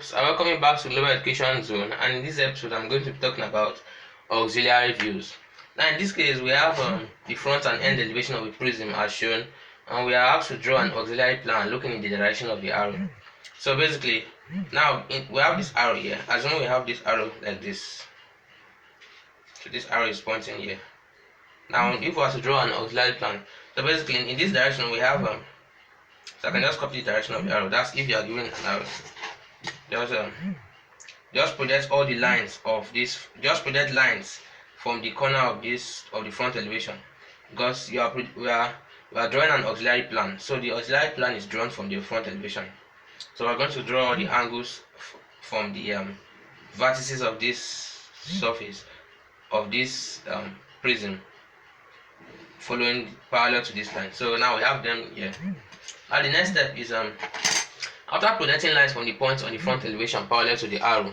folks, I welcome you back to Global Education Zone, and in this episode I'm going to be talking about auxiliary views. Now in this case we have the front and end elevation of a prism as shown, and we are asked to draw an auxiliary plan looking in the direction of the arrow. So basically now we have this arrow here. Assume we have this arrow like this. So this arrow is pointing here. Now if we were to draw an auxiliary plan, so basically in this direction we have so I can just copy the direction of the arrow. That's if you are given an arrow. Just project all the lines of this. Just project lines from the corner of this of the front elevation, because we are drawing an auxiliary plan. So the auxiliary plan is drawn from the front elevation. So we're going to draw all the angles from the vertices of this surface of this prism, following parallel to this line. So now we have them here. Now the next step is after projecting lines from the points on the front elevation parallel to the arrow,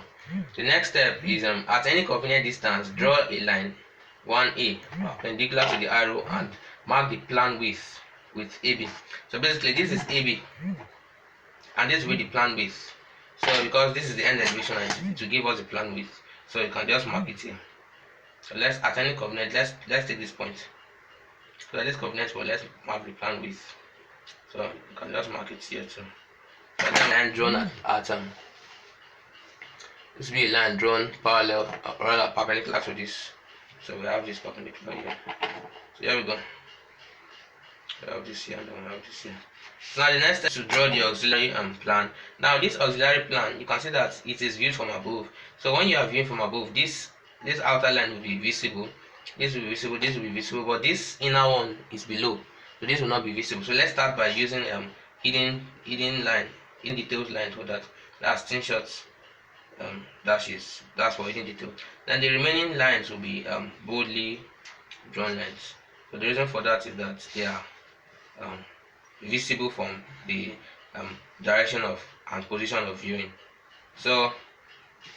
the next step is at any convenient distance, draw a line 1A perpendicular to the arrow and mark the plan width with AB. So basically this is AB and this will be the plan width. So because this is the end elevation and to give us the plan width, so you can just mark it here. So let's at any coordinate, let's take this point. So at this coordinate, well, let's mark the plan width. So you can just mark it here too. So then line drawn at this will be a line drawn parallel or rather perpendicular to this. So we have this perpendicular here. So here we go. We have this here and then we have this here. So now the next step is to draw the auxiliary plan. Now this auxiliary plan, you can see that it is viewed from above. So when you are viewing from above, this outer line will be visible. This will be visible, this will be visible, but this inner one is below. So this will not be visible. So let's start by using hidden details line for that. That's thin shots dashes. That's for hidden detail. Then the remaining lines will be boldly drawn lines. So the reason for that is that they are visible from the direction of and position of viewing. So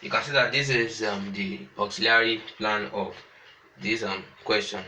you can see that this is the auxiliary plan of this question.